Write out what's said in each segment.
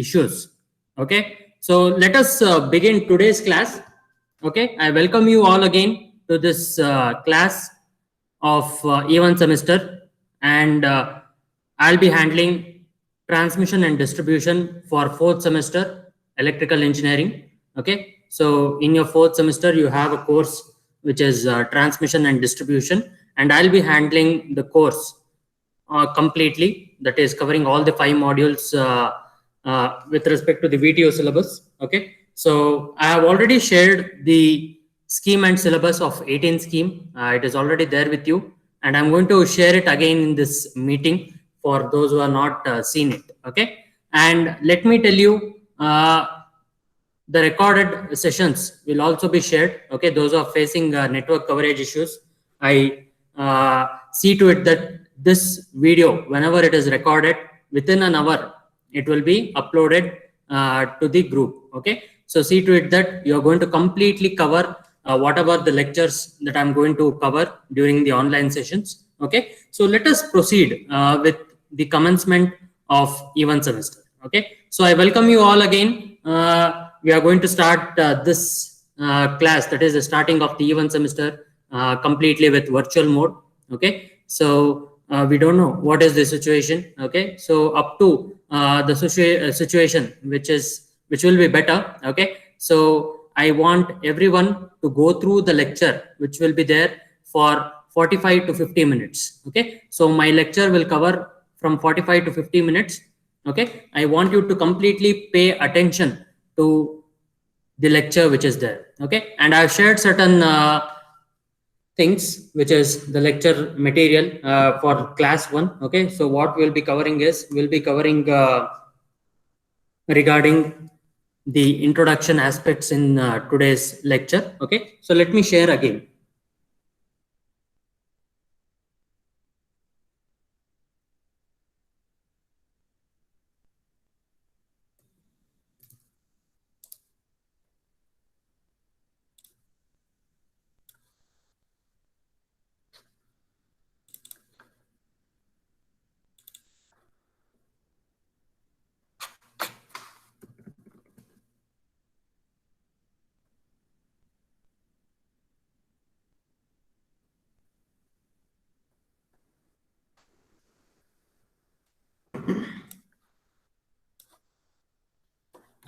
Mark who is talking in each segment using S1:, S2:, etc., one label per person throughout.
S1: issues. Okay, so let us begin today's class. Okay, I welcome you all again to this class of E1 semester, and I'll be handling transmission and distribution for fourth semester electrical engineering. Okay, so in your fourth semester you have a course which is transmission and distribution, and I'll be handling the course completely, that is covering all the 5 modules with respect to the VTO syllabus. Okay, so I have already shared the scheme and syllabus of 18 scheme. It is already there with you, and I'm going to share it again in this meeting for those who are not seen it. Okay, and let me tell you, the recorded sessions will also be shared. Okay, those are facing network coverage issues, I see to it that this video, whenever it is recorded, within an hour it will be uploaded to the group. Okay, so see to it that you are going to completely cover whatever the lectures that I'm going to cover during the online sessions. Okay, so let us proceed with the commencement of E1 semester. Okay, so I welcome you all again. We are going to start this class, that is the starting of the E1 semester, completely with virtual mode. Okay, so we don't know what is the situation. Okay, so up to the situation which will be better. Okay, so I want everyone to go through the lecture which will be there for 45 to 50 minutes. Okay, so my lecture will cover from 45 to 50 minutes. Okay, I want you to completely pay attention to the lecture which is there. Okay, and I've shared certain things which is the lecture material for class 1. Okay, so what we'll be covering is we'll be covering regarding the introduction aspects in today's lecture. Okay, so let me share again.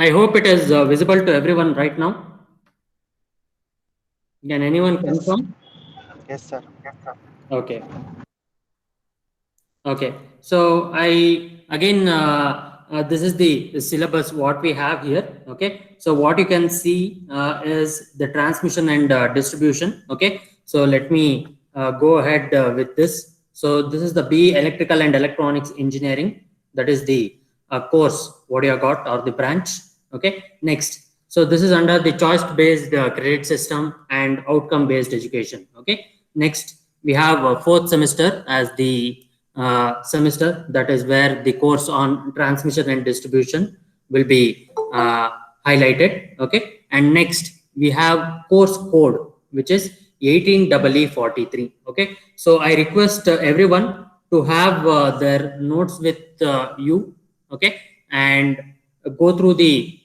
S1: I hope it is visible to everyone right now. Can anyone confirm?
S2: Yes, sir.
S1: Okay. Okay. So I again, this is the syllabus what we have here. Okay. So what you can see is the transmission and distribution. Okay. So let me go ahead with this. So this is the B electrical and electronics engineering. That is the course what you have got, or the branch. Okay. Next. So this is under the choice based credit system and outcome based education. Okay. Next, we have fourth semester as the semester, that is where the course on transmission and distribution will be highlighted. Okay, and next we have course code which is 18EE43. Okay, so I request everyone to have their notes with you. Okay, and go through the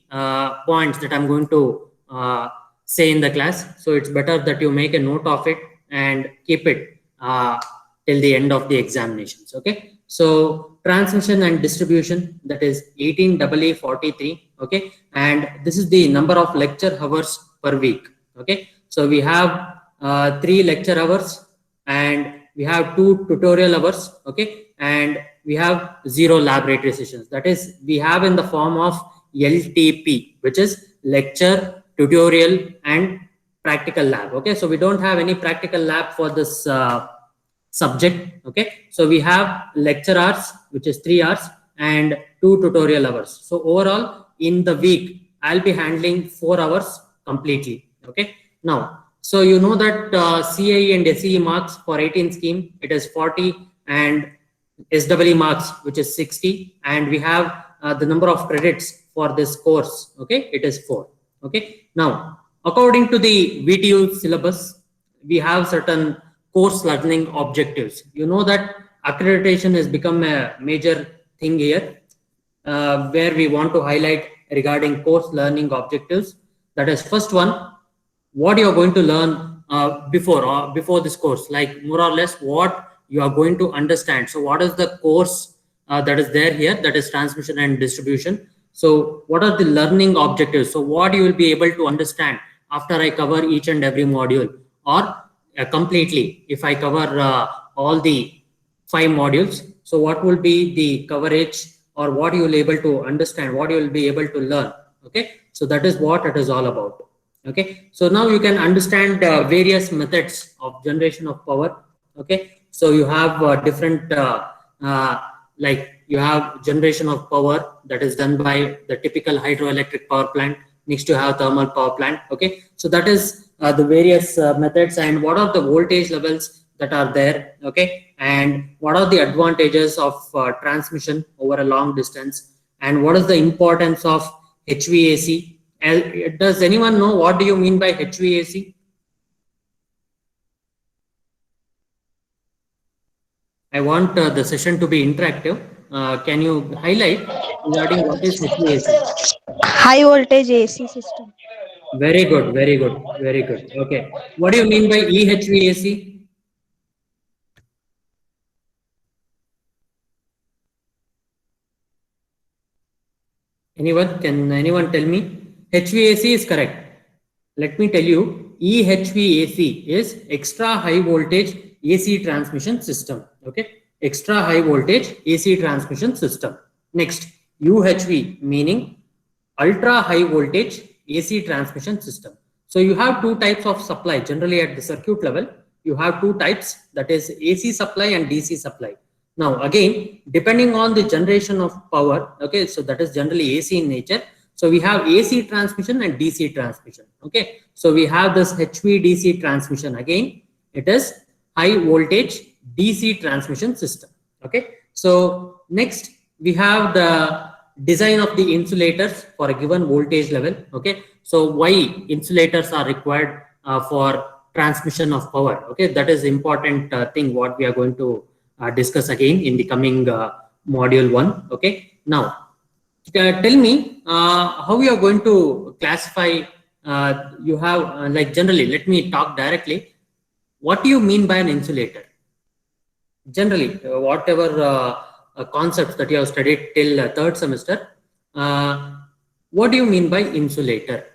S1: points that I'm going to say in the class. So it's better that you make a note of it and keep it till the end of the examinations. Okay, so transmission and distribution, that is 18EE43. Okay, and this is the number of lecture hours per week. Okay, so we have 3 lecture hours, and we have 2 tutorial hours. Okay, and we have 0 laboratory sessions, that is we have in the form of LTP, which is lecture, tutorial and practical lab. Okay, so we don't have any practical lab for this subject. Okay, so we have lecture hours which is 3 hours and 2 tutorial hours. So overall in the week I'll be handling 4 hours completely. Okay, now so you know that CIE and SCE marks for 18 scheme, it is 40, and SWE marks which is 60, and we have the number of credits for this course. Okay, it is 4. Okay, now according to the VTU syllabus, we have certain course learning objectives. You know that accreditation has become a major thing here. where we want to highlight regarding course learning objectives. That is, first one, what you are going to learn before this course, like more or less what you are going to understand. So what is the course that is there here, that is transmission and distribution. So what are the learning objectives? So what you will be able to understand after I cover each and every module, or completely if I cover all the 5 modules. So what will be the coverage, or what you will able to understand, what you will be able to learn. Okay, so that is what it is all about. Okay, so now you can understand various methods of generation of power. Okay, so you have different uh, like you have generation of power that is done by the typical hydroelectric power plant. Next you have thermal power plant. Okay, so that is the various methods, and what are the voltage levels that are there. Okay, and what are the advantages of transmission over a long distance, and what is the importance of HVAC. Does anyone know what do you mean by HVAC? I want the session to be interactive. Can you highlight regarding what is HVAC?
S2: High voltage AC system.
S1: Very good, very good, very good. Okay. What do you mean by EHVAC? Anyone? Can anyone tell me? HVAC is correct. Let me tell you, EHVAC is extra high voltage AC transmission system. Okay, extra high voltage AC transmission system. Next, UHV meaning ultra high voltage AC transmission system. So you have two types of supply generally at the circuit level. You have two types, that is AC supply and DC supply. Now again, depending on the generation of power, okay, so that is generally AC in nature. So we have AC transmission and DC transmission. Okay, so we have this HVDC transmission. Again, it is high voltage DC transmission system. Okay, so next we have the design of the insulators for a given voltage level. Okay, so why insulators are required for transmission of power. Okay, that is important thing what we are going to discuss again in the coming module 1. Okay, now tell me how you are going to classify. You have like generally, let me talk directly. What do you mean by an insulator? Generally, whatever concepts that you have studied till third semester, uh, what do you mean by insulator?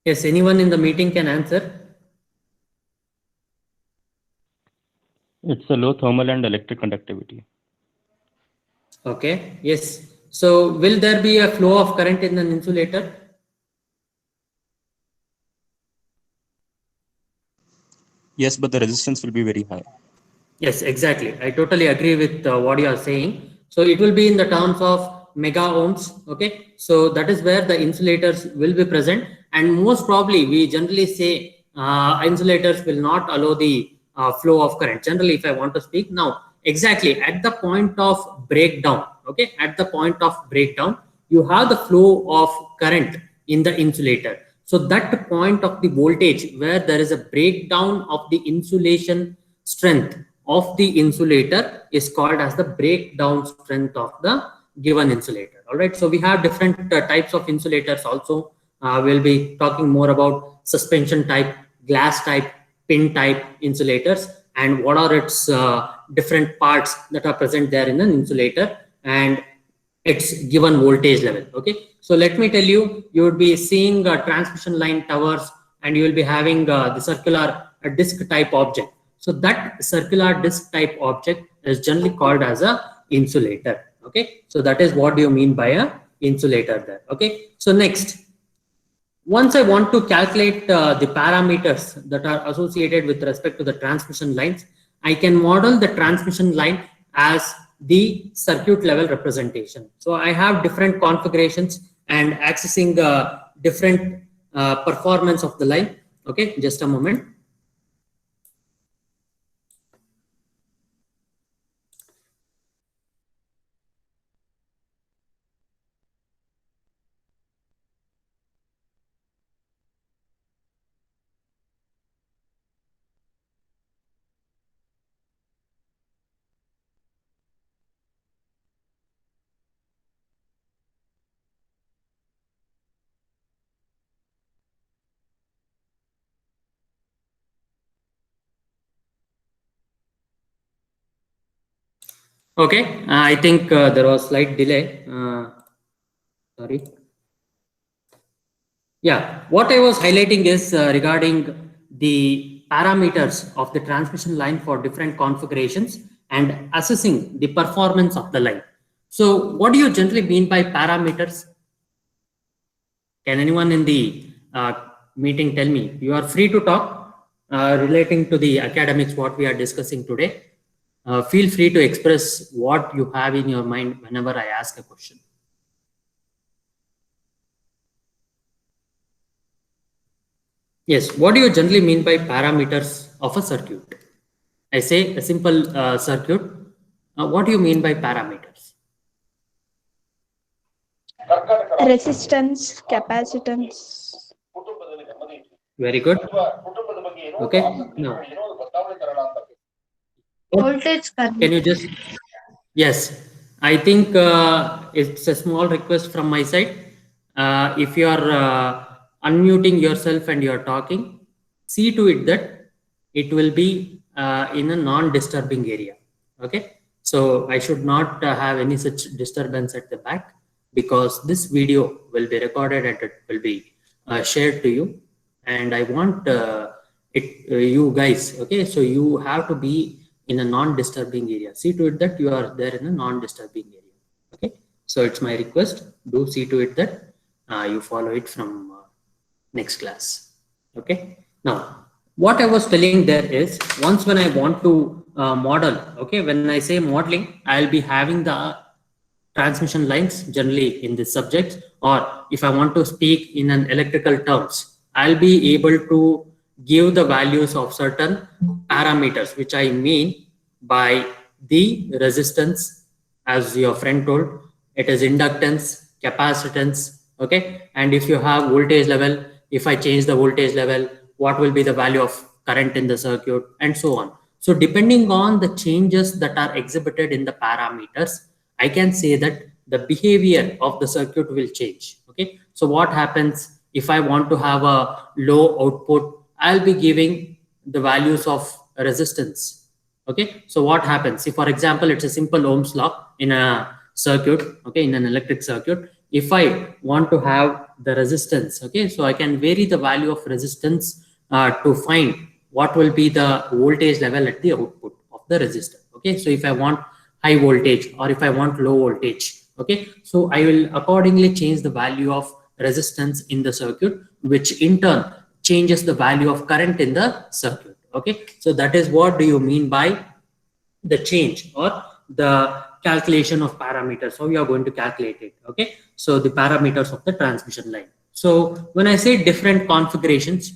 S1: Yes, anyone in the meeting can answer.
S3: It's a low thermal and electric conductivity.
S1: Okay, yes. So will there be a flow of current in an insulator?
S4: Yes, but the resistance will be very high.
S1: Yes, exactly. I totally agree with what you are saying. So it will be in the terms of mega ohms. Okay, so that is where the insulators will be present, and most probably we generally say insulators will not allow the flow of current. Generally, if I want to speak now, exactly at the point of breakdown. Okay, at the point of breakdown, you have the flow of current in the insulator. So that point of the voltage where there is a breakdown of the insulation strength of the insulator is called as the breakdown strength of the given insulator. All right, so we have different types of insulators also. We'll be talking more about suspension type, glass type, pin type insulators, and what are its different parts that are present there in an insulator, and its given voltage level. Okay, so let me tell you, you would be seeing transmission line towers, and you will be having the circular disc type object. So that circular disc type object is generally called as a insulator. Okay, so that is what you mean by a insulator there. Okay, so next, once I want to calculate the parameters that are associated with respect to the transmission lines, I can model the transmission line as the circuit level representation. So I have different configurations and accessing different performance of the line. Okay, just a moment. Okay, I think there was slight delay. Sorry. Yeah, what I was highlighting is regarding the parameters of the transmission line for different configurations and assessing the performance of the line. So what do you generally mean by parameters? Can anyone in the meeting tell me? You are free to talk relating to the academics, what we are discussing today. Feel free to express what you have in your mind whenever I ask a question. Yes, what do you generally mean by parameters of a circuit? I say a simple circuit. What do you mean by parameters?
S2: Resistance, capacitance.
S1: Very good. Okay. Now,
S2: Voltage current.
S1: can you just? Yes, I think it's a small request from my side. If you are unmuting yourself and you are talking, see to it that it will be in a non-disturbing area. Okay, so I should not have any such disturbance at the back, because this video will be recorded and it will be shared to you. And I want you guys, okay, so you have to be in a non-disturbing area. See to it that you are there in a non-disturbing area. Okay, so it's my request. Do see to it that you follow it from next class. Okay, now what I was telling there is, once when I want to model, okay, when I say modeling, I'll be having the transmission lines generally in this subject, or if I want to speak in an electrical terms, I'll be able to give the values of certain parameters, which I mean by the resistance, as your friend told, it is inductance, capacitance, okay, and if you have voltage level, if I change the voltage level, what will be the value of current in the circuit, and so on. So depending on the changes that are exhibited in the parameters, I can say that the behavior of the circuit will change. Okay, so what happens if I want to have a low output? I'll be giving the values of resistance. Okay, so what happens if, for example, it's a simple Ohm's law in a circuit, okay, in an electric circuit. If I want to have the resistance, okay, so I can vary the value of resistance to find what will be the voltage level at the output of the resistor. Okay, so if I want high voltage or if I want low voltage, okay, so I will accordingly change the value of resistance in the circuit, which in turn changes the value of current in the circuit. Okay, so that is what do you mean by the change or the calculation of parameters, how you are going to calculate it. Okay, so the parameters of the transmission line. So when I say different configurations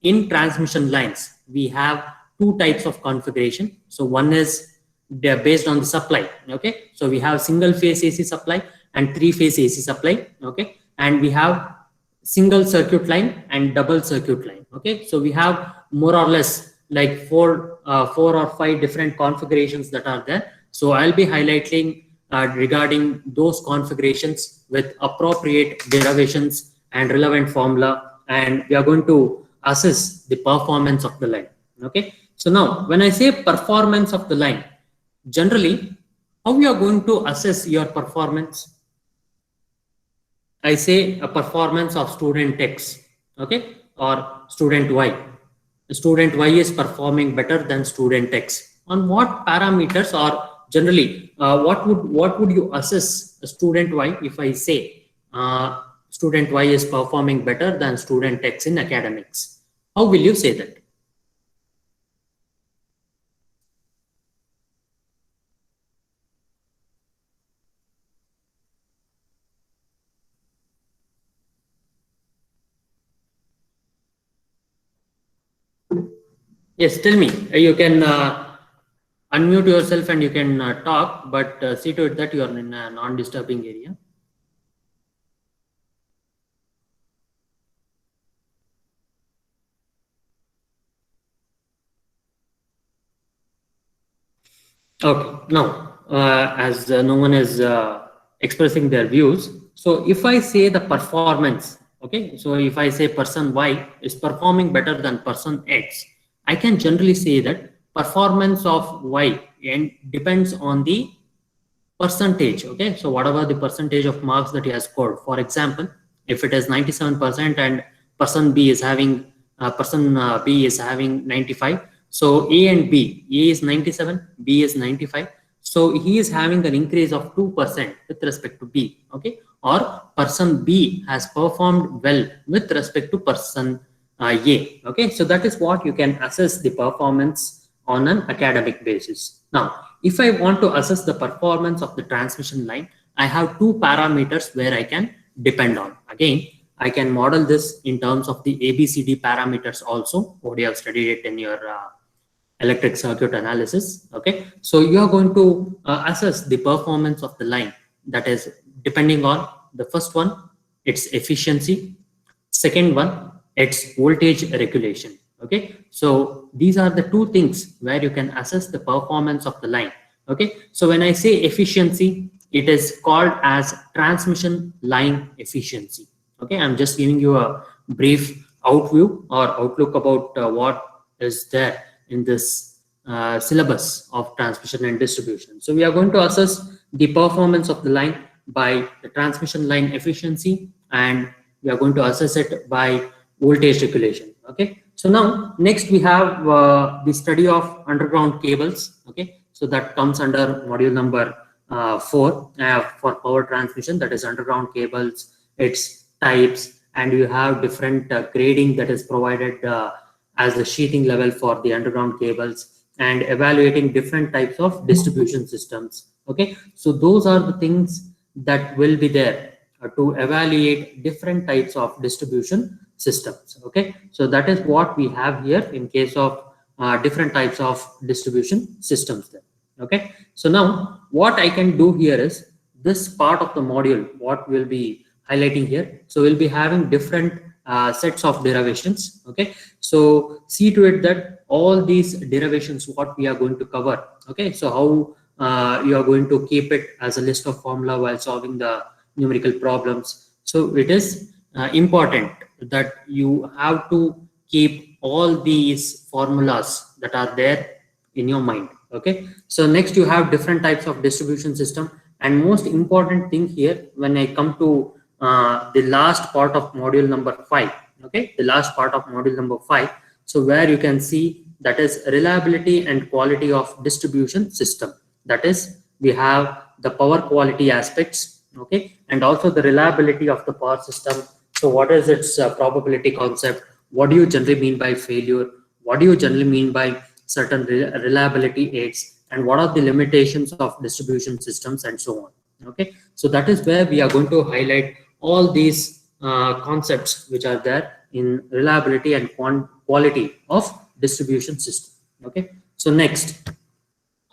S1: in transmission lines, we have two types of configuration. So one is they're based on the supply. Okay, so we have single phase AC supply and three phase AC supply. Okay, and we have single circuit line and double circuit line. Okay, so we have more or less like four or five different configurations that are there. So I'll be highlighting regarding those configurations with appropriate derivations and relevant formula, and we are going to assess the performance of the line. Okay, so now when I say performance of the line, generally how we are going to assess your performance? I say a performance of student X, okay, or student Y. Student Y is performing better than student X. On what parameters, or generally what would you assess a student Y if I say student Y is performing better than student X in academics? How will you say that? Yes, tell me. You can unmute yourself and you can talk, but see to it that you are in a non-disturbing area. Okay, now as no one is expressing their views, so if I say the performance, okay, so if I say person Y is performing better than person X, I can generally say that performance of Y and depends on the percentage. Okay, so whatever the percentage of marks that he has scored. For example, if it is 97% and person B is having B is having 95, so A and B, A is 97, B is 95, so he is having an increase of 2% with respect to B. Okay, or person B has performed well with respect to person A. Okay, so that is what you can assess the performance on an academic basis. Now, if I want to assess the performance of the transmission line, I have two parameters where I can depend on. Again, I can model this in terms of the ABCD parameters also, what you have studied it in your electric circuit analysis. Okay, so you are going to assess the performance of the line, that is depending on the first one, its efficiency, second one, its voltage regulation. Okay, so these are the two things where you can assess the performance of the line. Okay, so when I say efficiency, it is called as transmission line efficiency. Okay, I'm just giving you a brief outview or outlook about what is there in this syllabus of transmission and distribution. So we are going to assess the performance of the line by the transmission line efficiency, and we are going to assess it by voltage regulation. Okay, so now next we have the study of underground cables. Okay, so that comes under module number 4 for power transmission, that is underground cables, its types, and you have different grading that is provided as the sheathing level for the underground cables, and evaluating different types of distribution systems. Okay, so those are the things that will be there to evaluate different types of distribution systems. Okay, so that is what we have here in case of different types of distribution systems there. Okay, so now what I can do here is this part of the module, what we'll be highlighting here. So we'll be having different sets of derivations. Okay, so see to it that all these derivations what we are going to cover. Okay, so how you are going to keep it as a list of formula while solving the numerical problems. So it is important that you have to keep all these formulas that are there in your mind. Okay, so next you have different types of distribution system, and most important thing here when I come to the last part of module number 5. Okay, the last part of module number 5, so where you can see that is reliability and quality of distribution system. That is, we have the power quality aspects, okay, and also the reliability of the power system. So what is its probability concept? What do you generally mean by failure? What do you generally mean by certain reliability aids? And what are the limitations of distribution systems, and so on. Okay, so that is where we are going to highlight all these concepts which are there in reliability and quality of distribution system. Okay, so next,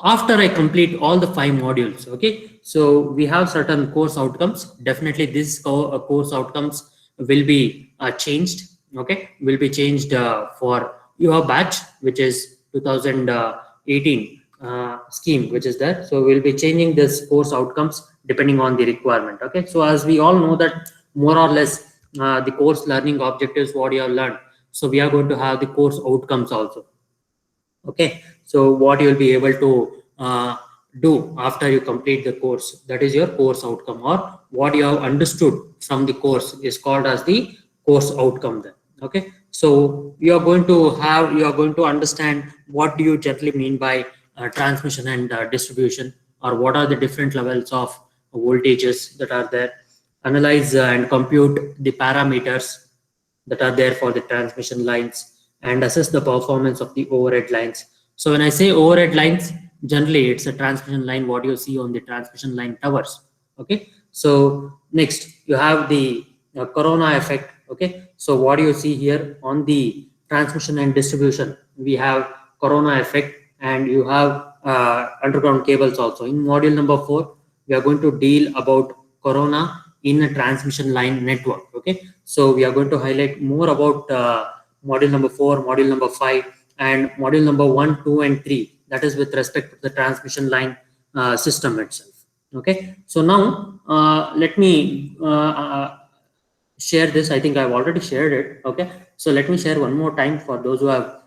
S1: after I complete all the 5 modules, okay, so we have certain course outcomes. Definitely these course outcomes will be changed. Okay, will be changed for your batch, which is 2018 scheme, which is there. So we'll be changing this course outcomes depending on the requirement. Okay, so as we all know that more or less the course learning objectives what you have learned, so we are going to have the course outcomes also. Okay, so what you'll be able to do after you complete the course, that is your course outcome, or what you have understood from the course is called as the course outcome then. Okay, so you are going to understand what do you generally mean by transmission and distribution, or what are the different levels of voltages that are there, analyze and compute the parameters that are there for the transmission lines, and assess the performance of the overhead lines. So when I say overhead lines, generally it's a transmission line what you see on the transmission line towers. Okay, so next you have the corona effect. Okay, so what do you see here on the transmission and distribution? We have corona effect, and you have underground cables also. In module number 4, we are going to deal about corona in a transmission line network. Okay, so we are going to highlight more about module number 4, module number 5, and module number 1, 2, and 3. That is with respect to the transmission line system itself. Okay, so now let me share this. I think I've already shared it. Okay, so let me share one more time for those who have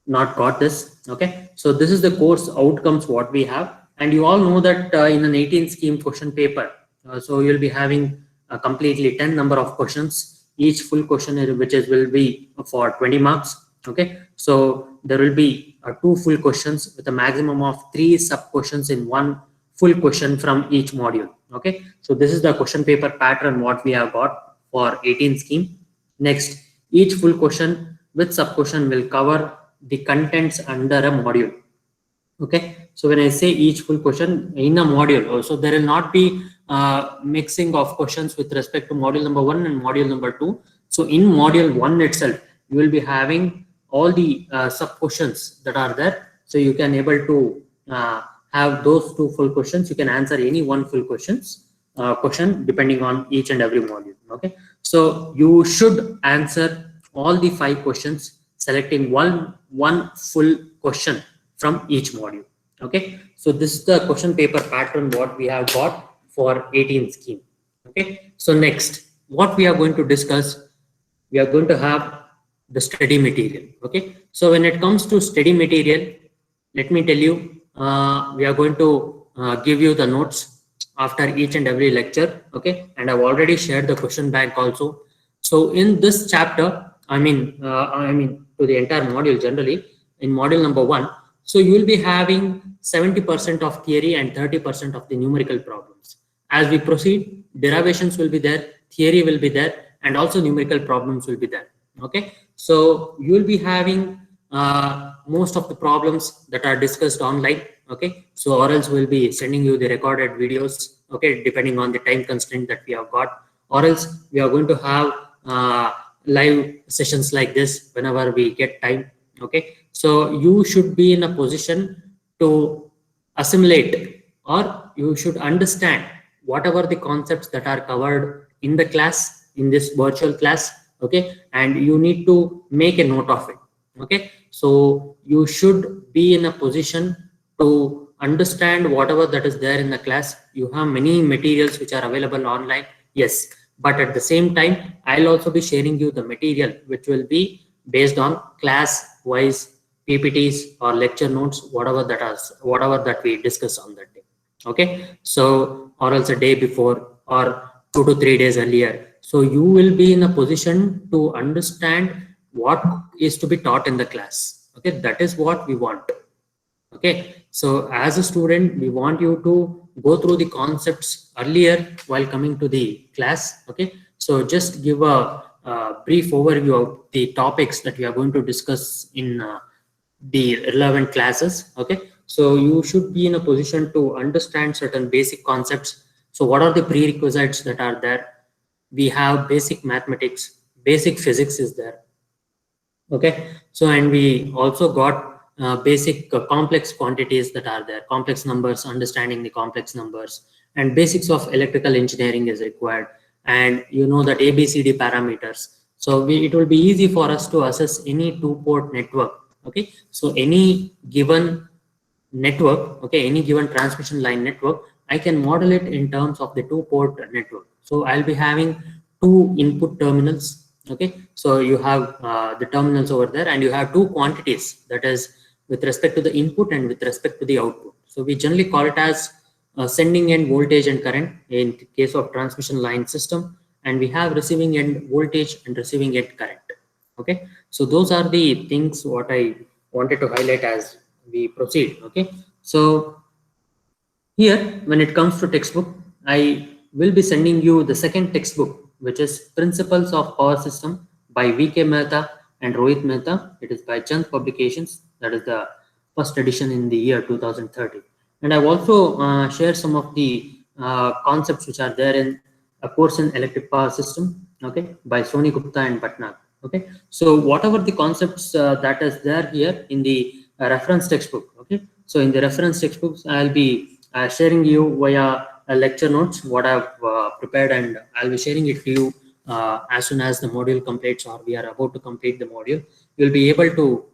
S1: not got this. Okay, so this is the course outcomes what we have. And you all know that in an 18 scheme question paper, so you'll be having completely 10 number of questions. Each full question will be for 20 marks. Okay, so there will be 2 full questions with a maximum of 3 sub questions in one full question from each module. Okay, so this is the question paper pattern what we have got for 18 scheme. Next, each full question with sub question will cover the contents under a module. Okay, so when I say each full question in a module, also there will not be mixing of questions with respect to module number 1 and module number 2. So in module 1 itself, you will be having all the sub questions that are there. So you can able to have those 2 full questions. You can answer any one full question depending on each and every module. Okay, so you should answer all the 5 questions, selecting one full question from each module. Okay, so this is the question paper pattern what we have got for 18 scheme. Okay, so next what we are going to discuss, we are going to have the study material. Okay, so when it comes to study material, let me tell you, we are going to give you the notes after each and every lecture. Okay, and I've already shared the question bank also. So in this chapter, I mean to the entire module generally, in module number 1, so you will be having 70% of theory and 30% of the numerical problems. As we proceed, derivations will be there, theory will be there, and also numerical problems will be there. Okay, so you will be having most of the problems that are discussed online. Okay, so or else we'll be sending you the recorded videos. Okay, depending on the time constraint that we have got, or else we are going to have live sessions like this whenever we get time. Okay, so you should be in a position to assimilate, or you should understand whatever the concepts that are covered in the class, in this virtual class. Okay, and you need to make a note of it. Okay, so you should be in a position to understand whatever that is there in the class. You have many materials which are available online, yes, but at the same time I'll also be sharing you the material which will be based on class wise PPTs or lecture notes, whatever that we discuss on that day. Okay, so or else a day before or 2 to 3 days earlier. So you will be in a position to understand what is to be taught in the class. Okay, that is what we want. Okay, so as a student, we want you to go through the concepts earlier while coming to the class. Okay, so just give a brief overview of the topics that we are going to discuss in the relevant classes. Okay, so you should be in a position to understand certain basic concepts. So what are the prerequisites that are there? We have basic mathematics, basic physics is there. Okay, so and we also got basic complex quantities that are there, complex numbers, understanding the complex numbers, and basics of electrical engineering is required, and you know that ABCD parameters. So it will be easy for us to assess any 2-port network. Okay, so any given network, okay, any given transmission line network, I can model it in terms of the 2-port network. So I'll be having 2 input terminals. Okay, so you have the terminals over there, and you have 2 quantities, that is with respect to the input and with respect to the output. So we generally call it as sending end voltage and current in case of transmission line system, and we have receiving end voltage and receiving end current. Okay, so those are the things what I wanted to highlight as we proceed. Okay, so here when it comes to textbook, I will be sending you the second textbook, which is Principles of Power System by V.K. Mehta and Rohit Mehta. It is by Chand Publications. That is the first edition in the year 2030. And I've also shared some of the concepts which are there in a course in electric power system, okay, by Soni Gupta and Patnaik. Okay, so whatever the concepts that is there here in the reference textbook. Okay, so in the reference textbooks, I'll be sharing you via lecture notes what I've prepared, and I'll be sharing it to you as soon as the module completes, or we are about to complete the module. You'll be able to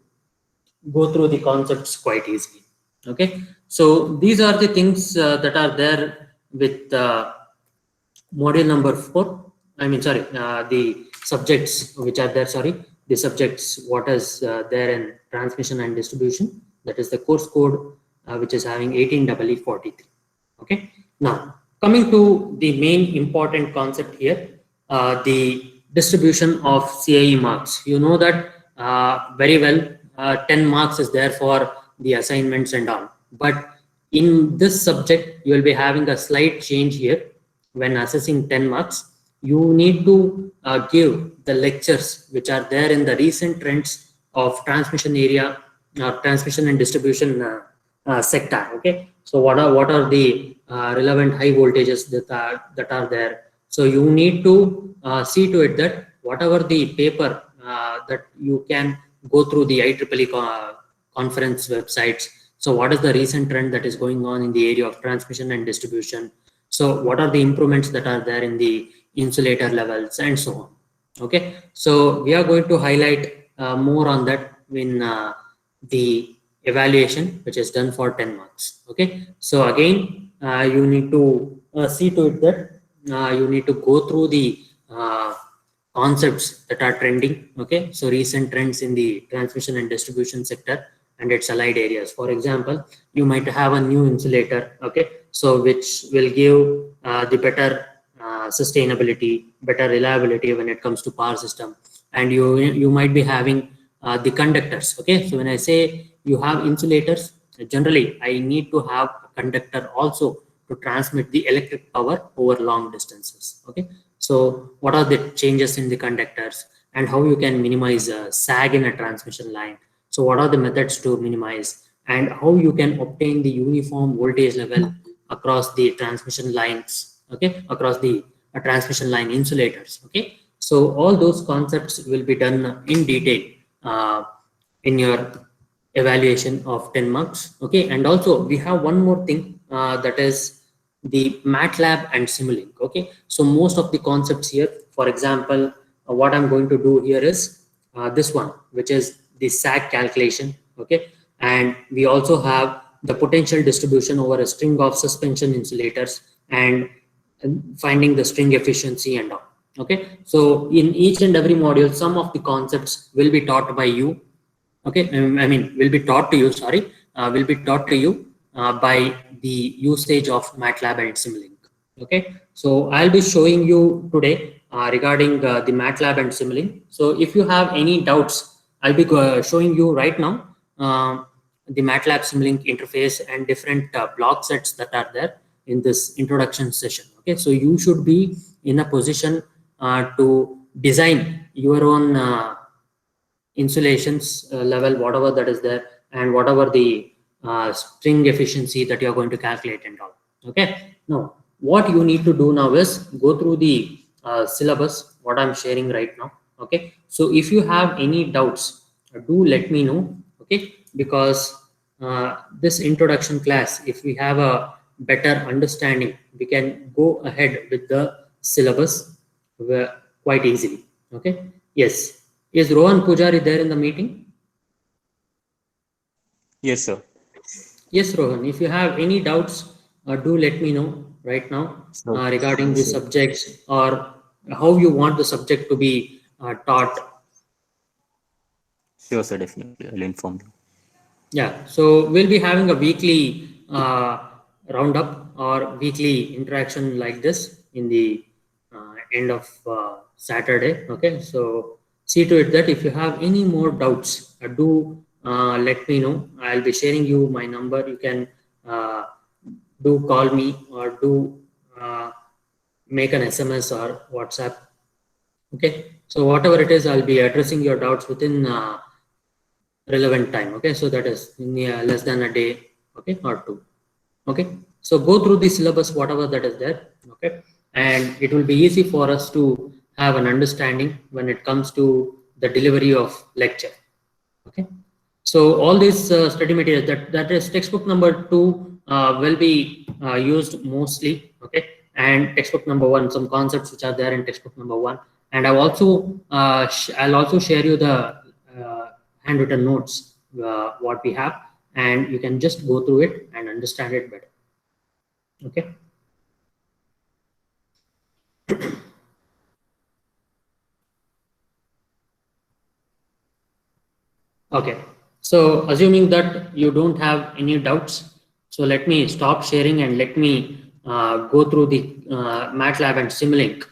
S1: go through the concepts quite easily. Okay, so these are the things that are there with module number 4. I mean, sorry, the subjects which are there, the subjects what is there in transmission and distribution. That is the course code which is having 18EE43. Okay. Now, coming to the main important concept here, the distribution of CIE marks. You know that very well. 10 marks is there for the assignments and all. But in this subject, you will be having a slight change here. When assessing 10 marks, you need to give the lectures which are there in the recent trends of transmission area, transmission and distribution sector. Okay, so what are the relevant high voltages that are there? So you need to see to it that whatever the paper that you can go through the IEEE conference websites. So what is the recent trend that is going on in the area of transmission and distribution? So what are the improvements that are there in the insulator levels and so on? Okay, so we are going to highlight more on that in the evaluation which is done for 10 marks. Okay, so again you need to see to it that you need to go through the concepts that are trending. Okay, so recent trends in the transmission and distribution sector and its allied areas. For example, you might have a new insulator, okay, so which will give the better sustainability, better reliability when it comes to power system. And you might be having the conductors. Okay, so when I say you have insulators, generally I need to have a conductor also to transmit the electric power over long distances. Okay, so what are the changes in the conductors and how you can minimize sag in a transmission line? So what are the methods to minimize and how you can obtain the uniform voltage level across the transmission lines, okay, across the transmission line insulators. Okay, so all those concepts will be done in detail in your evaluation of 10 marks. Okay, and also we have one more thing that is the MATLAB and Simulink. Okay, so most of the concepts here, for example, what I'm going to do here is this one, which is the sag calculation. Okay, and we also have the potential distribution over a string of suspension insulators and finding the string efficiency and all. Okay, so in each and every module, some of the concepts will be taught by you. Okay, I mean will be taught to you, sorry, will be taught to you by the usage of MATLAB and Simulink. Okay, so I'll be showing you today regarding the MATLAB and Simulink. So if you have any doubts, I'll be showing you right now the MATLAB Simulink interface and different block sets that are there in this introduction session. Okay, so you should be in a position to design your own insulations level, whatever that is there, and whatever the string efficiency that you're going to calculate and all. Okay, now what you need to do now is go through the syllabus, what I'm sharing right now. Okay, so if you have any doubts, do let me know. Okay, because this introduction class, if we have a better understanding, we can go ahead with the syllabus quite easily. Okay, yes, is Rohan Pujari there in the meeting?
S4: Yes, sir.
S1: Yes, Rohan, if you have any doubts, do let me know right now regarding the subjects or how you want the subject to be taught.
S4: Sure, sir, definitely. I'll inform you.
S1: Yeah, so we'll be having a weekly roundup or weekly interaction like this in the end of Saturday. Okay, so see to it that if you have any more doubts, do let me know. I'll be sharing you my number. You can do call me or do make an SMS or WhatsApp. Okay, so whatever it is, I'll be addressing your doubts within relevant time. Okay, so that is in less than a day, okay, or two. Okay, so go through the syllabus, whatever that is there. Okay, and it will be easy for us to have an understanding when it comes to the delivery of lecture. Okay, so all these study materials, that is textbook number 2 will be used mostly. Okay, and textbook number 1, some concepts which are there in textbook number 1, and I'll also share you the handwritten notes what we have, and you can just go through it and understand it better. Okay. Okay, so assuming that you don't have any doubts, So let me stop sharing and let me go through the MATLAB and Simulink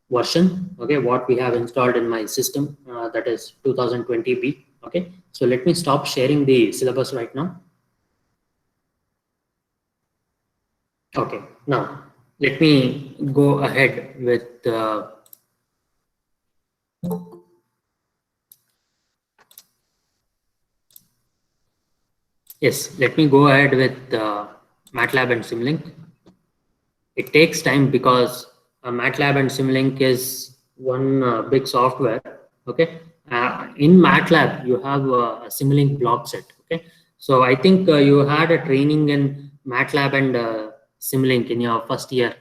S1: version. Okay, what we have installed in my system, that is 2020B. Okay, so let me stop sharing the syllabus right now. Okay, now let me go ahead with yes, let me go ahead with MATLAB and Simulink. It takes time because MATLAB and Simulink is one big software. Okay, in MATLAB you have a Simulink block set. Okay, so I think you had a training in MATLAB and Simulink in your first year.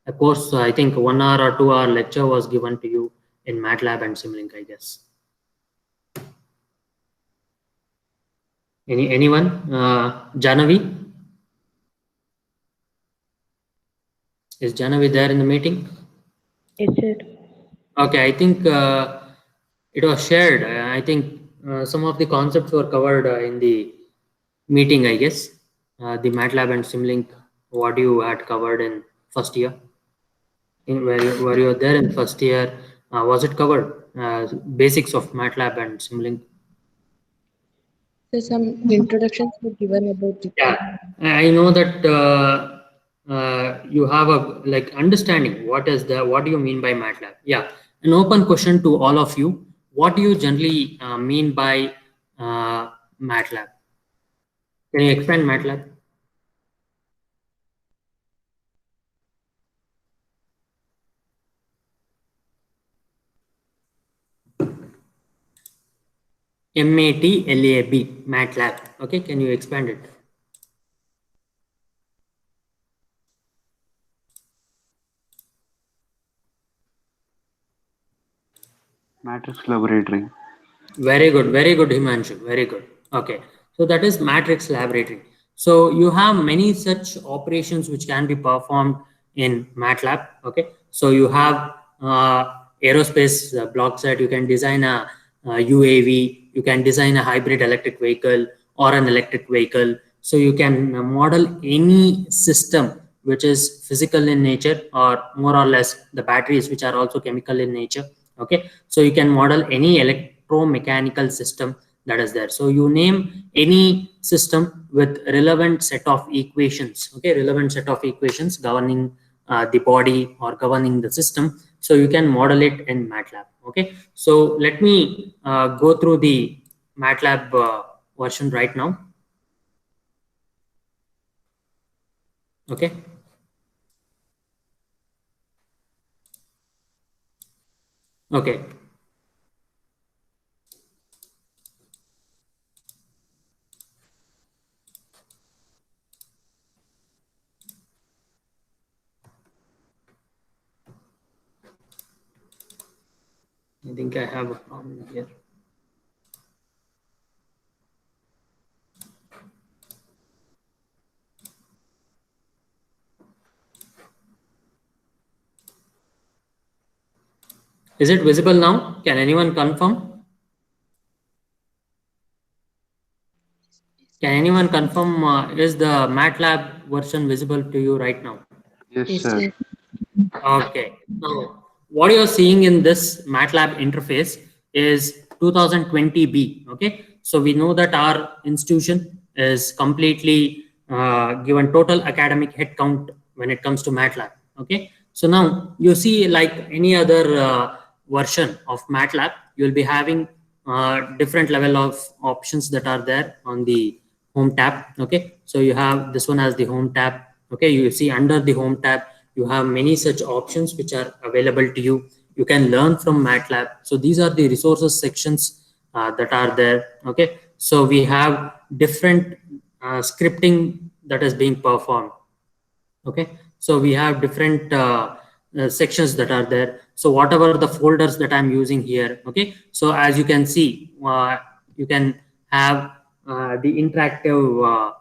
S1: Of course, I think 1 hour or 2 hour lecture was given to you in MATLAB and Simulink, I guess. Anyone? Janavi? Is Janavi there in the meeting?
S2: Yes, sir.
S1: Okay, I think it was shared. I think some of the concepts were covered in the meeting, I guess. The MATLAB and Simulink, what you had covered in first year. Were you there in first year? Was it covered? Basics of MATLAB and Simulink.
S2: So some introductions were given about it.
S1: Yeah, I know that you have a like understanding what do you mean by MATLAB? Yeah, an open question to all of you. What do you generally mean by MATLAB? Can you explain MATLAB? MATLAB, MATLAB. Okay, can you expand it?
S5: Matrix Laboratory.
S1: Very good, Himanshu. Very good. Okay, so that is matrix laboratory. So you have many such operations which can be performed in MATLAB. Okay, so you have aerospace block set. You can design a UAV. You can design a hybrid electric vehicle or an electric vehicle. So you can model any system which is physical in nature or more or less the batteries which are also chemical in nature. Okay, so you can model any electromechanical system that is there. So you name any system with relevant set of equations. Okay, relevant set of equations governing the body or governing the system. So you can model it in MATLAB. Okay, so let me go through the MATLAB version right now. Okay. Okay. I think I have a problem here. Is it visible now? Can anyone confirm? Can anyone confirm is the MATLAB version visible to you right now?
S5: Yes,
S2: Yes,
S5: sir.
S2: sir.
S1: Okay. Now, what you're seeing in this MATLAB interface is 2020B. Okay. So we know that our institution is completely given total academic headcount when it comes to MATLAB. Okay. So now you see, like any other version of MATLAB, you'll be having different level of options that are there on the home tab. Okay. So you have this one as the home tab. Okay. You see under the home tab, you have many such options which are available to you. You can learn from MATLAB. So these are the resources sections that are there. Okay, so we have different scripting that is being performed. Okay, so we have different sections that are there. So whatever the folders that I'm using here. Okay, so as you can see, you can have the interactive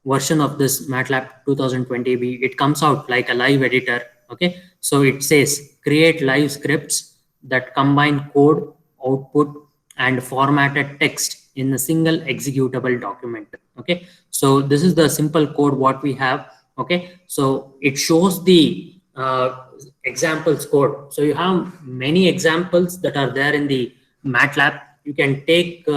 S1: version of this MATLAB 2020B. It comes out like a live editor. Okay, so it says create live scripts that combine code, output, and formatted text in a single executable document. Okay, so this is the simple code what we have. Okay, so it shows the examples code. So you have many examples that are there in the MATLAB. You can take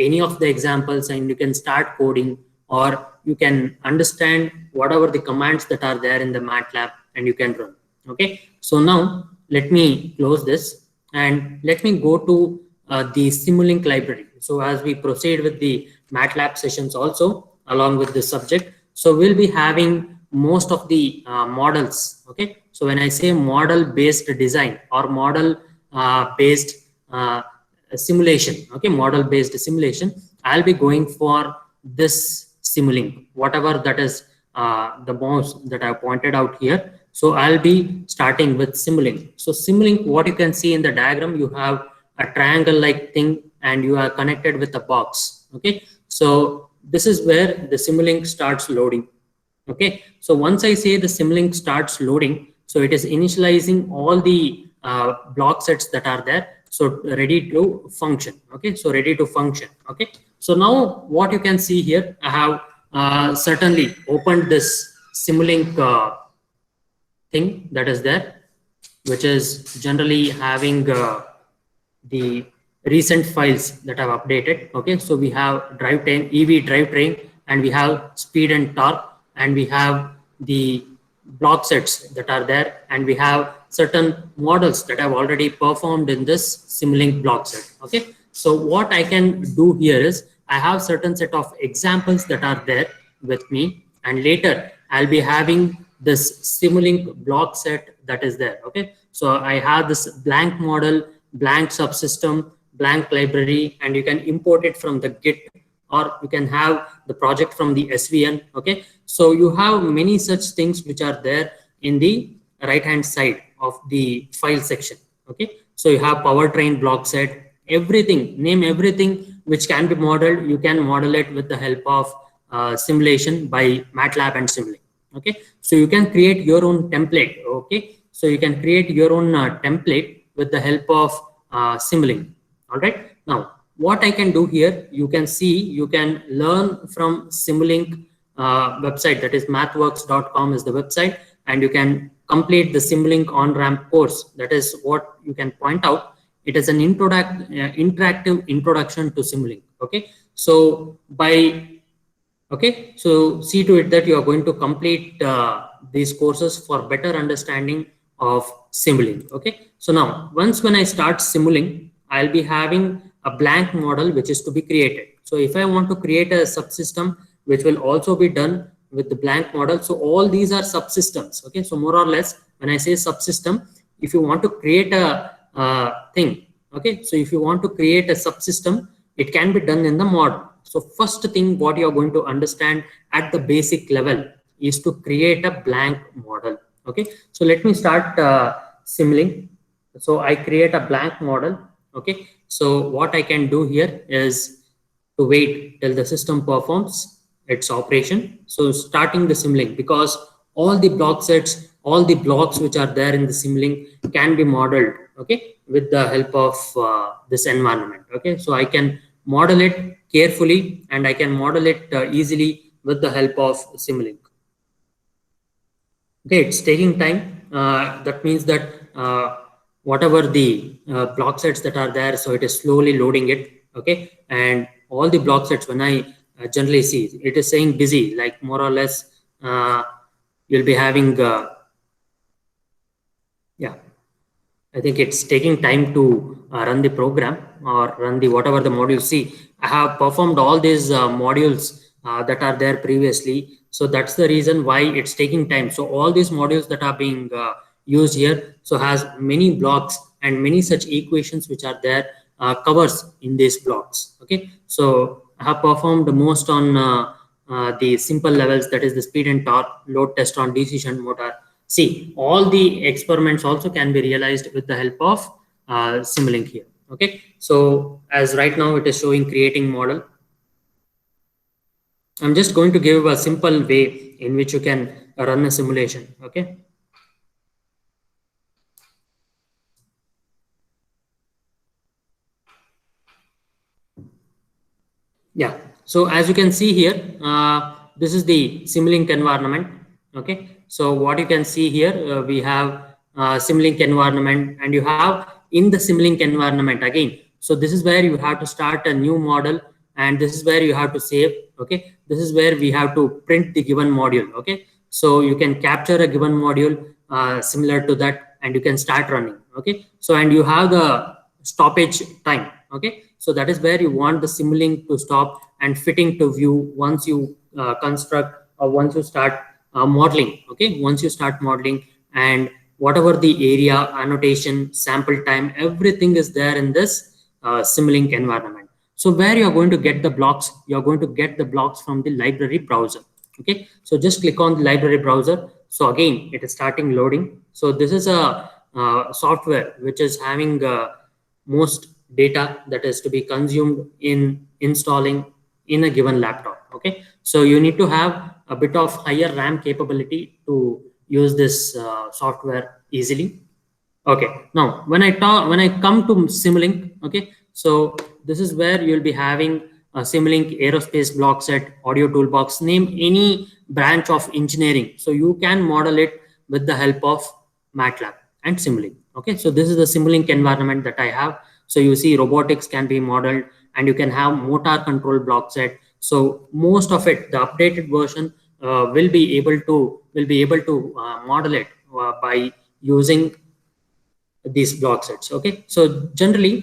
S1: any of the examples and you can start coding, or you can understand whatever the commands that are there in the MATLAB and you can run. Okay, so now let me close this and let me go to the Simulink library. So as we proceed with the MATLAB sessions also along with this subject, so we'll be having most of the models. Okay, so when I say model based design or model based simulation, okay, model based simulation, I'll be going for this Simulink, whatever that is the mouse that I pointed out here. So I'll be starting with Simulink. So Simulink, what you can see in the diagram, you have a triangle like thing and you are connected with a box. Okay, so this is where the Simulink starts loading. Okay, so once I say the Simulink starts loading, so it is initializing all the block sets that are there, so ready to function. Okay, so ready to function. Okay, so now what you can see here, I have certainly opened this Simulink thing that is there, which is generally having the recent files that I've updated. Okay, so we have drivetrain, EV drivetrain, and we have speed and torque, and we have the block sets that are there, and we have certain models that I've already performed in this Simulink block set. Okay, so what I can do here is I have certain set of examples that are there with me, and later I'll be having this Simulink block set that is there. Okay, so I have this blank model, blank subsystem, blank library, and you can import it from the Git, or you can have the project from the SVN. Okay, so you have many such things which are there in the right hand side of the file section. Okay, so you have powertrain block set, everything, name everything which can be modeled, you can model it with the help of simulation by MATLAB and Simulink. Okay, so you can create your own template. Okay, so you can create your own template with the help of Simulink. All right, now what I can do here, you can see, you can learn from Simulink website, that is mathworks.com is the website, and you can complete the Simulink on-ramp course. That is what you can point out. It is an interactive introduction to Simulink. Okay, so okay, so see to it that you are going to complete these courses for better understanding of Simulink. Okay, so now once when I start Simulink, I'll be having a blank model which is to be created. So if I want to create a subsystem, which will also be done with the blank model. So all these are subsystems. Okay, so more or less when I say subsystem, if you want to create a thing, okay, so if you want to create a subsystem, it can be done in the model. So first thing what you are going to understand at the basic level is to create a blank model. Okay, so let me start Simulink. So I create a blank model. Okay, so what I can do here is to wait till the system performs its operation. So starting the Simulink, because all the block sets, all the blocks which are there in the Simulink can be modeled, okay, with the help of this environment. Okay, so I can model it carefully and I can model it easily with the help of Simulink. Okay, it's taking time. That means that whatever the block sets that are there, so it is slowly loading it. Okay, and all the block sets, when I generally see, it is saying busy, like more or less you'll be having yeah, I think it's taking time to run the program or run the whatever the modules. See, I have performed all these modules that are there previously. So that's the reason why it's taking time. So all these modules that are being used here, so has many blocks and many such equations which are there covers in these blocks. Okay, so I have performed the most on the simple levels, that is the speed and torque, load test on DC shunt motor. See, all the experiments also can be realized with the help of Simulink here. Okay, so as right now it is showing creating model. I'm just going to give a simple way in which you can run a simulation. Okay. Yeah. So as you can see here, this is the Simulink environment. Okay. So what you can see here, we have Simulink environment, and you have in the Simulink environment again. So this is where you have to start a new model, and this is where you have to save. Okay. This is where we have to print the given module. Okay. So you can capture a given module similar to that, and you can start running. Okay. So and you have the stoppage time. Okay. So that is where you want the Simulink to stop and fitting to view once you construct or once you start modeling. Okay. Once you start modeling, and whatever the area, annotation, sample time, everything is there in this Simulink environment. So where you are going to get the blocks, you are going to get the blocks from the library browser. Okay. So just click on the library browser. So again, it is starting loading. So this is a software which is having most data that is to be consumed in installing in a given laptop. Okay. So you need to have a bit of higher RAM capability to use this software easily. Okay. Now, when I come to Simulink, okay, so this is where you'll be having a Simulink aerospace block set, audio toolbox, name any branch of engineering. So you can model it with the help of MATLAB and Simulink. Okay. So this is the Simulink environment that I have. So you see robotics can be modeled, and you can have motor control block set. So most of it, the updated version will be able to model it by using these block sets. Okay. So generally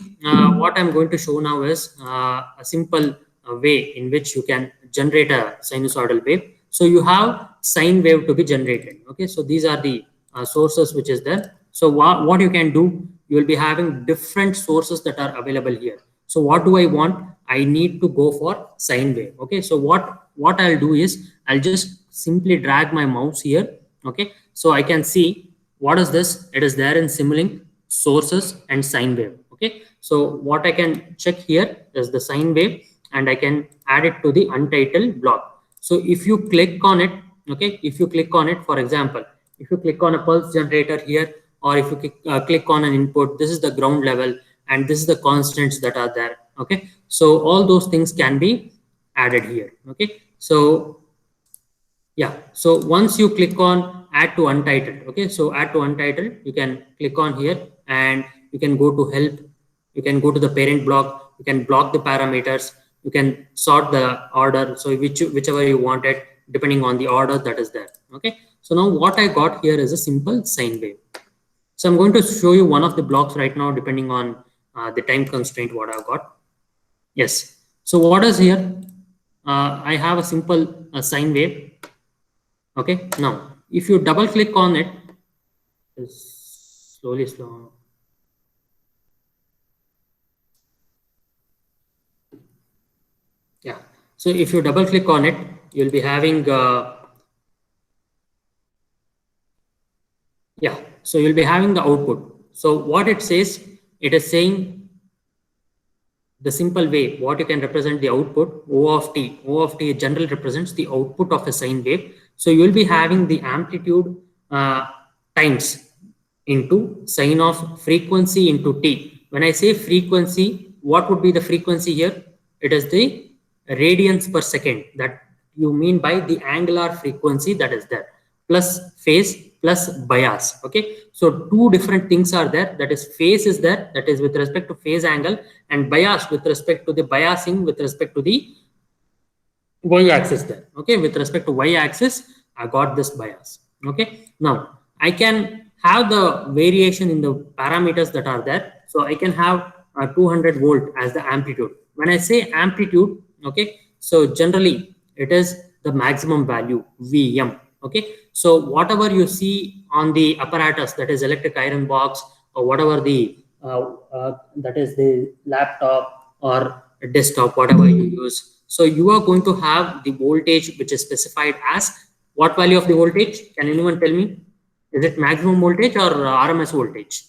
S1: what I'm going to show now is a simple way in which you can generate a sinusoidal wave. So you have sine wave to be generated. Okay. So these are the sources which is there. So what you can do, you will be having different sources that are available here. So what do I want? I need to go for sine wave. Okay. So what I'll do is I'll just simply drag my mouse here. Okay. So I can see what is this. It is there in Simulink sources and sine wave. Okay. So what I can check here is the sine wave, and I can add it to the untitled block. So if you click on it, okay, if you click on it, for example, if you click on a pulse generator here, or if you click on an input, this is the ground level, and this is the constants that are there. Okay. So all those things can be added here. Okay. So yeah. So once you click on add to untitled, okay, so add to untitled, you can click on here, and you can go to help, you can go to the parent block, you can block the parameters, you can sort the order, so whichever you wanted depending on the order that is there. Okay. So now what I got here is a simple sine wave. So I'm going to show you one of the blocks right now depending on the time constraint what I've got. Yes. So what is here? I have a simple sine wave. Okay. Now, if you double click on it, slowly slow. Yeah. So if you double click on it, you'll be having yeah. So you'll be having the output. So what it says, it is saying the simple way what you can represent the output O of t. O of t generally represents the output of a sine wave. So you will be having the amplitude times into sine of frequency into t. When I say frequency, what would be the frequency here? It is the radians per second that you mean by the angular frequency that is there, plus phase plus bias. Okay. So two different things are there. That is phase is there, that is with respect to phase angle, and bias with respect to the biasing with respect to the y-axis there. Okay. With respect to y-axis, I got this bias. Okay. Now I can have the variation in the parameters that are there. So I can have 200 volt as the amplitude. When I say amplitude, okay, so generally it is the maximum value Vm. Okay. So whatever you see on the apparatus, that is electric iron box, or whatever the that is the laptop or desktop, whatever you use. So you are going to have the voltage which is specified as what value of the voltage? Can anyone tell me? Is it maximum voltage or RMS voltage?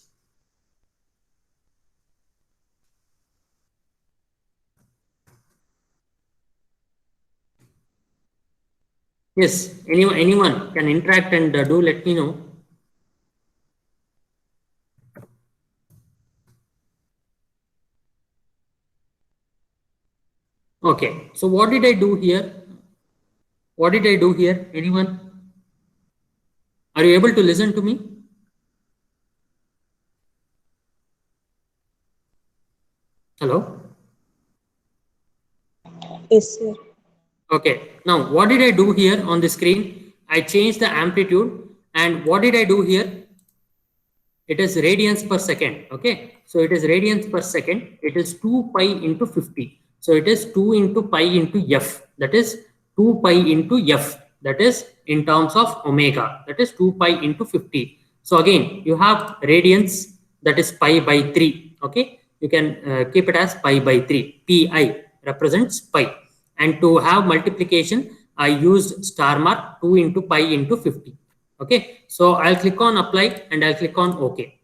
S1: Yes, anyone can interact and do let me know. Okay, so what did I do here? What did I do here? Anyone? Are you able to listen to me? Hello?
S2: Yes, sir.
S1: Okay, now what did I do here on the screen? I changed the amplitude, and what did I do here? It is radians per second. Okay, so it is radians per second. It is 2 pi into 50. So it is 2 into pi into f. That is 2 pi into f. That is in terms of omega. That is 2 pi into 50. So again, you have radians, that is pi by 3. Okay, you can keep it as pi by 3. Pi represents pi. And to have multiplication, I used star mark 2 into pi into 50. Okay, so I'll click on apply and I'll click on OK.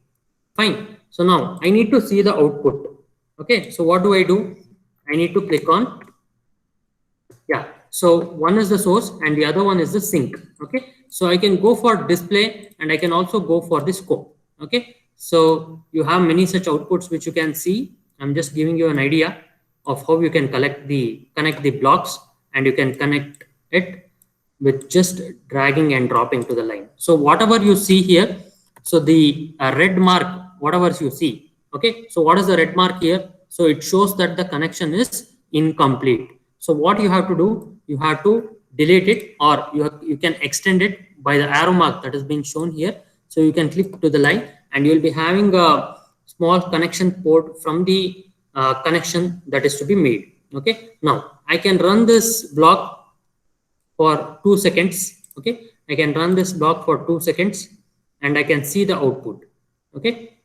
S1: Fine. So now I need to see the output. Okay, so what do? I need to click on, yeah. So one is the source and the other one is the sink. Okay, so I can go for display and I can also go for the scope. Okay, so you have many such outputs which you can see. I'm just giving you an idea of how you can connect the blocks, and you can connect it with just dragging and dropping to the line. So whatever you see here, so the red mark, whatever you see, okay, so what is the red mark here? So it shows that the connection is incomplete. So what you have to do, you have to delete it, or you can extend it by the arrow mark that has been shown here. So you can click to the line and you will be having a small connection port from the connection that is to be made. Okay, now I can run this block for 2 seconds. Okay, I can run this block for 2 seconds and I can see the output. Okay,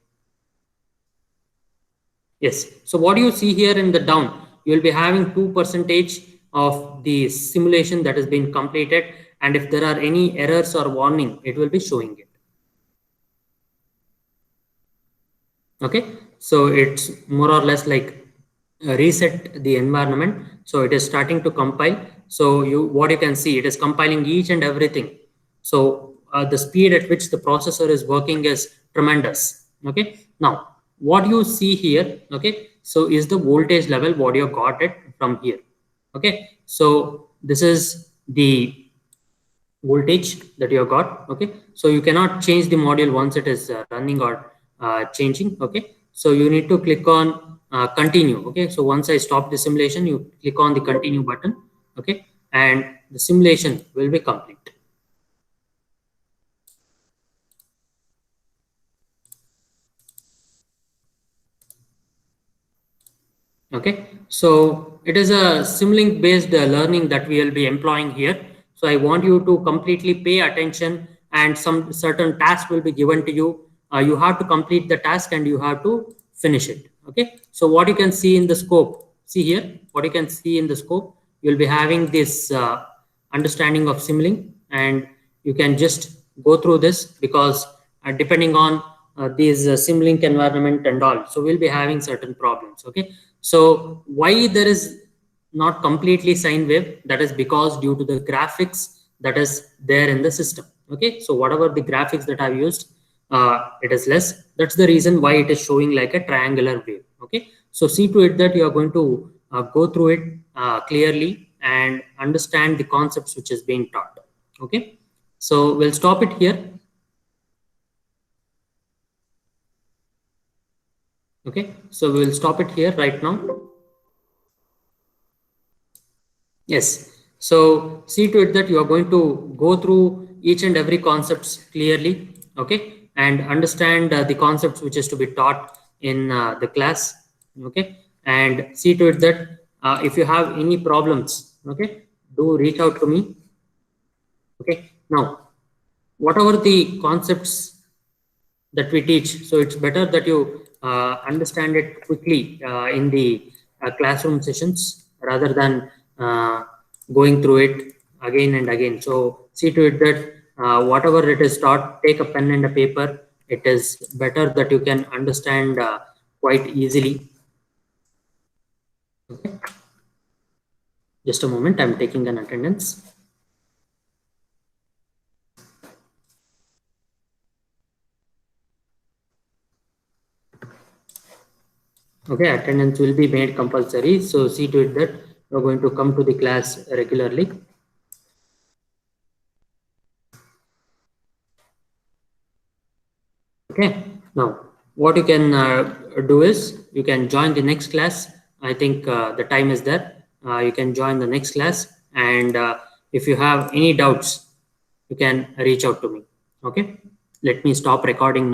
S1: yes. So what you see here in the down, you will be having 2% of the simulation that has been completed, and if there are any errors or warning, it will be showing it. Okay, so it's more or less like reset the environment. So it is starting to compile. So what you can see, it is compiling each and everything. So the speed at which the processor is working is tremendous. Okay, now what you see here, okay, so is the voltage level what you got it from here. Okay, so this is the voltage that you have got. Okay, so you cannot change the module once it is running or changing. Okay, so you need to click on continue. Okay, so once I stop the simulation, you click on the continue button. Okay, and the simulation will be complete. Okay, so it is a Simulink based learning that we will be employing here. So I want you to completely pay attention, and some certain task will be given to you. You have to complete the task and you have to finish it. Okay, so what you can see in the scope, see here, what you can see in the scope, you'll be having this understanding of Simulink, and you can just go through this because depending on these Simulink environment and all, so we'll be having certain problems. Okay, so why there is not completely sine wave? That is because due to the graphics that is there in the system. Okay, so whatever the graphics that I've used, it is less. That's the reason why it is showing like a triangular wave. Okay, so see to it that you are going to go through it clearly and understand the concepts which is being taught. Okay, so we'll stop it here. Okay, so we'll stop it here right now. Yes, so see to it that you are going to go through each and every concepts clearly. Okay, and understand the concepts which is to be taught in the class. Okay, and see to it that if you have any problems, okay, do reach out to me. Okay, now whatever the concepts that we teach, so it's better that you understand it quickly in the classroom sessions rather than going through it again and again. So see to it that whatever it is taught, take a pen and a paper. It is better that you can understand quite easily. Okay, just a moment, I'm taking an attendance. Okay, attendance will be made compulsory. So see to it that you're going to come to the class regularly. Okay, now what you can do is you can join the next class. I think the time is there. You can join the next class, and if you have any doubts, you can reach out to me. Okay, let me stop recording now.